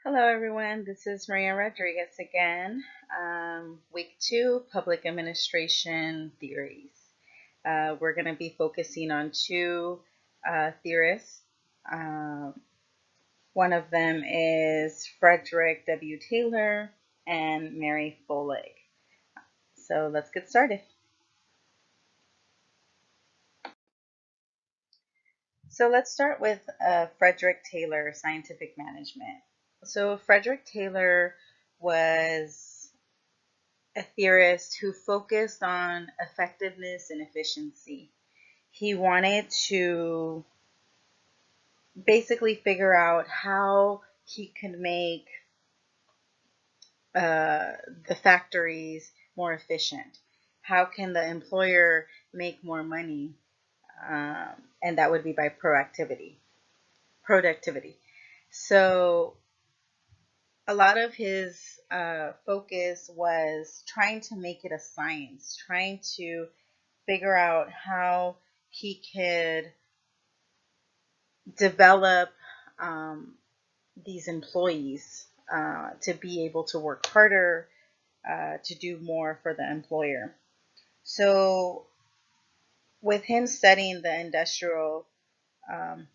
Hello, everyone. This is Maria Rodriguez again. Week 2, Public Administration Theories. We're going to be focusing on two theorists. Um, One of them is Frederick W. Taylor and Mary Follig. So let's get started. So let's start with Frederick Taylor, Scientific Management. So Frederick Taylor was a theorist who focused on effectiveness and efficiency. He wanted to basically figure out how he could make the factories more efficient. How can the employer make more money? And that would be by proactivity, productivity. So a lot of his focus was trying to make it a science, trying to figure out how he could develop um, these employees to be able to work harder, to do more for the employer. So, with him studying the industrial um,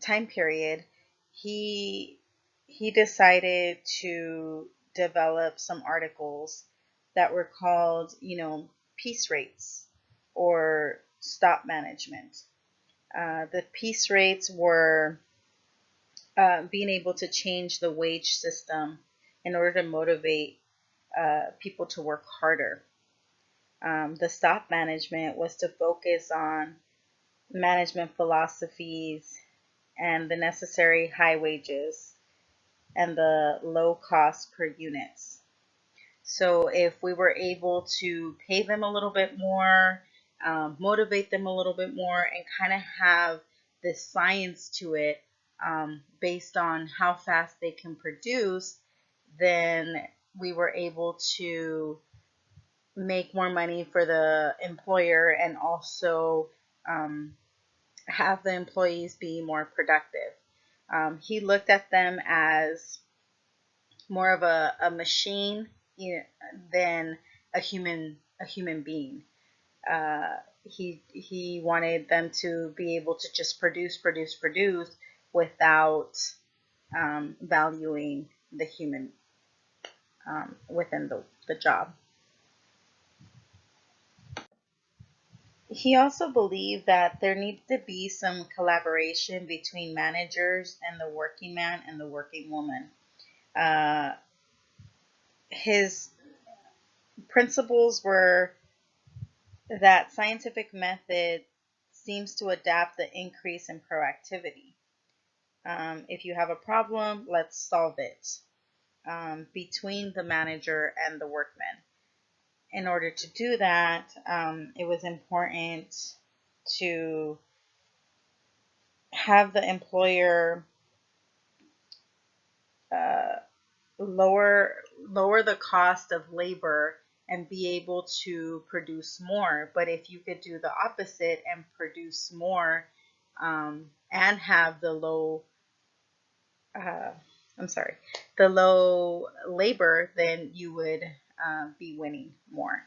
time period, he he decided to develop some articles that were called, piece rates or stop management. The piece rates were being able to change the wage system in order to motivate people to work harder. The stop management was to focus on management philosophies and the necessary high wages and the low cost per units. So if we were able to pay them a little bit more, motivate them a little bit more, and kind of have this science to it based on how fast they can produce, then we were able to make more money for the employer and also um, have the employees be more productive. He looked at them as more of a machine, than a human being. He wanted them to be able to just produce without valuing the human within the job. He also believed that there needs to be some collaboration between managers and the working man and the working woman. Uh, his principles were that scientific method seems to adapt the increase in proactivity. If you have a problem, let's solve it between the manager and the workman. In order to do that, it was important to have the employer uh, lower the cost of labor and be able to produce more. But if you could do the opposite and produce more and have uh, I'm sorry, the low labor, then you would be winning more.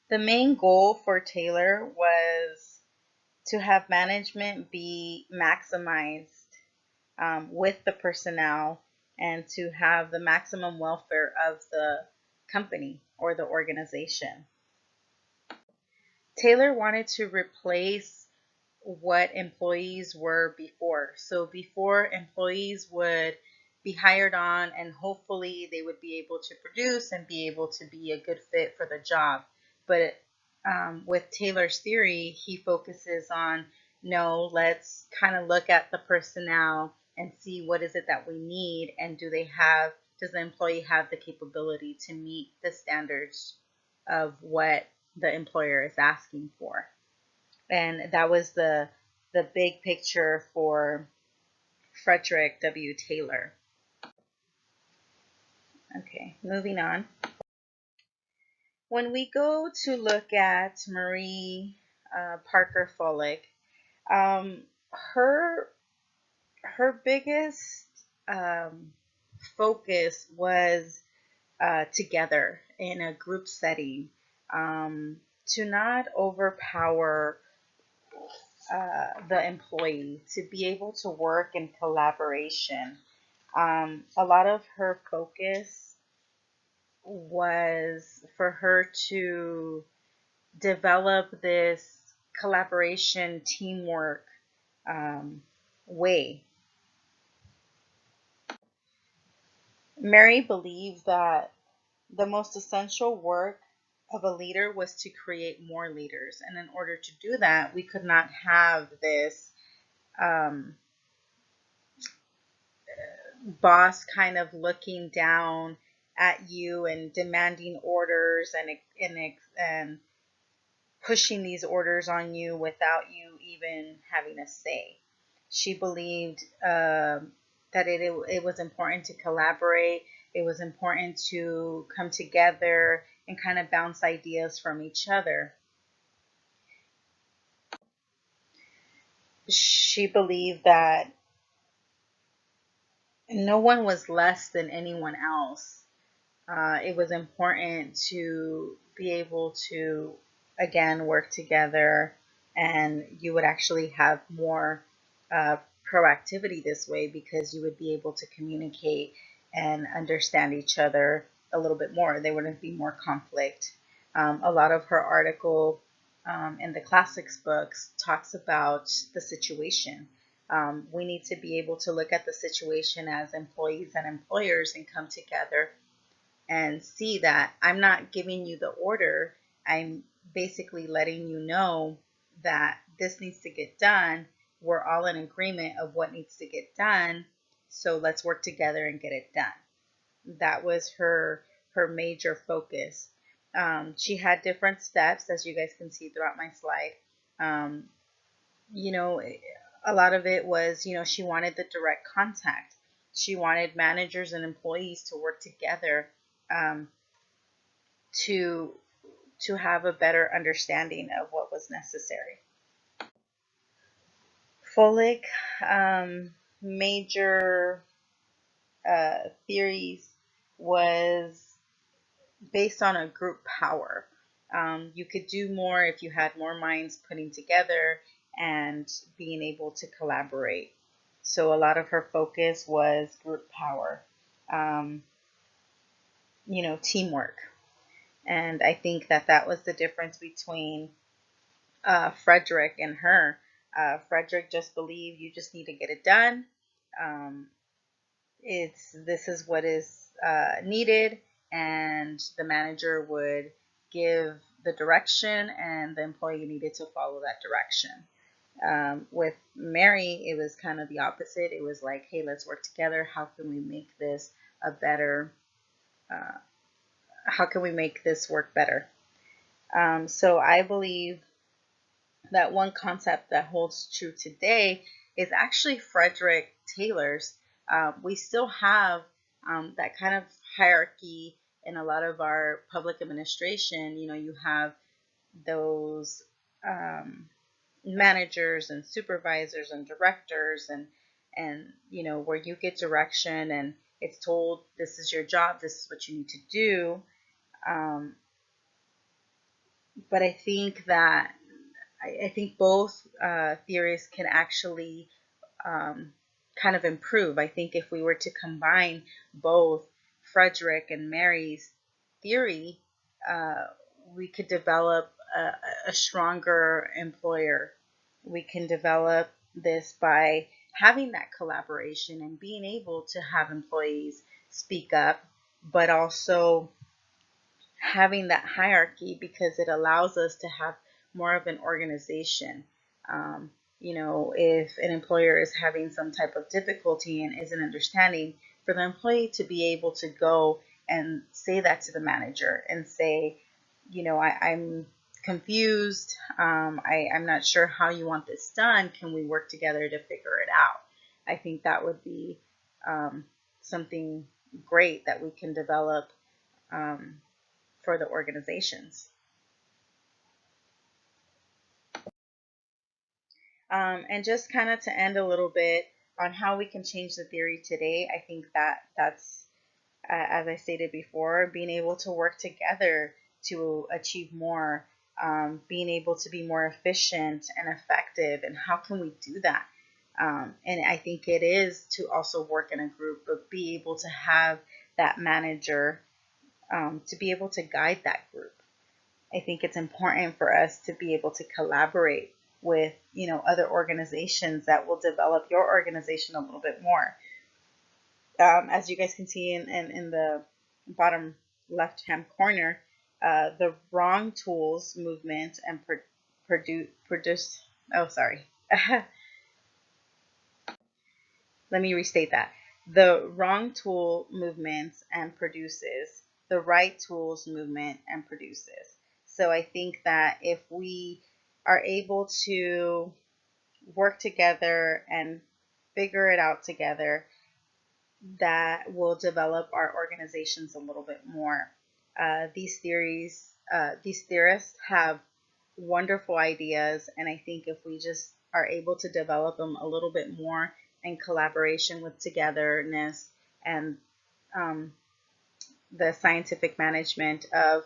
The main goal for Taylor was to have management be maximized with the personnel and to have the maximum welfare of the company or the organization. Taylor wanted to replace what employees were before. So before, employees would be hired on and hopefully they would be able to produce and be able to be a good fit for the job. But with Taylor's theory, he focuses on no, let's kind of look at the personnel and see what is it that we need and does the employee have the capability to meet the standards of what the employer is asking for. And that was the big picture for Frederick W. Taylor. Okay, moving on. When we go to look at Marie Parker Follig, um, her her biggest focus was together in a group setting, to not overpower the employee, to be able to work in collaboration. A lot of her focus was for her to develop this collaboration, teamwork way. Mary believed that the most essential work of a leader was to create more leaders. And in order to do that, we could not have this um, boss kind of looking down at you and demanding orders and pushing these orders on you without you even having a say. She believed that it was important to collaborate. It was important to come together and kind of bounce ideas from each other. She believed that no one was less than anyone else. It was important to be able to, again, work together, and you would actually have more uh, proactivity this way because you would be able to communicate and understand each other a little bit more. There wouldn't be more conflict. A lot of her article in the classics books talks about the situation. We need to be able to look at the situation as employees and employers and come together and see that I'm not giving you the order. I'm basically letting you know that this needs to get done. We're all in agreement of what needs to get done. So let's work together and get it done. That was her major focus. She had different steps, as you guys can see throughout my slide. Um, you know, a lot of it was, she wanted the direct contact. She wanted managers and employees to work together, um, to have a better understanding of what was necessary. Folic major theories was based on a group power. You could do more if you had more minds putting together and being able to collaborate. So a lot of her focus was group power, um, teamwork. And I think that that was the difference between Frederick and her. Frederick just believed you just need to get it done. Um, this is what is needed, and the manager would give the direction, and the employee needed to follow that direction. With Mary, it was kind of the opposite. It was like, hey, let's work together. How can we make this a better? Uh, how can we make this work better? So I believe that one concept that holds true today is actually Frederick Taylor's. We still have that kind of hierarchy in a lot of our public administration. You have those managers and supervisors and directors, and where you get direction and it's told this is your job, this is what you need to do. Um, but I think both theories can actually kind of improve. I think if we were to combine both Frederick and Mary's theory, uh, we could develop a stronger employer. We can develop this by having that collaboration and being able to have employees speak up, but also having that hierarchy because it allows us to have more of an organization. Um, if an employer is having some type of difficulty and isn't understanding, for the employee to be able to go and say that to the manager and say, I'm confused. I'm not sure how you want this done. Can we work together to figure it out? I think that would be something great that we can develop um, for the organizations. And just kind of to end a little bit, on how we can change the theory today, I think that's as I stated before, being able to work together to achieve more, being able to be more efficient and effective. And how can we do that? And I think it is to also work in a group, but be able to have that manager to be able to guide that group. I think it's important for us to be able to collaborate with, other organizations that will develop your organization a little bit more. As you guys can see in the bottom left hand corner, the wrong tools movement and produce. Oh, sorry. Let me restate that. The wrong tool movements and produces, the right tools movement and produces. So I think that if we are able to work together and figure it out together, that will develop our organizations a little bit more. These theorists have wonderful ideas, and I think if we just are able to develop them a little bit more in collaboration with togetherness and um, the scientific management of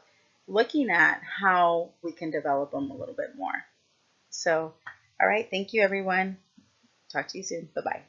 looking at how we can develop them a little bit more. So, all right, thank you everyone. Talk to you soon. Bye bye.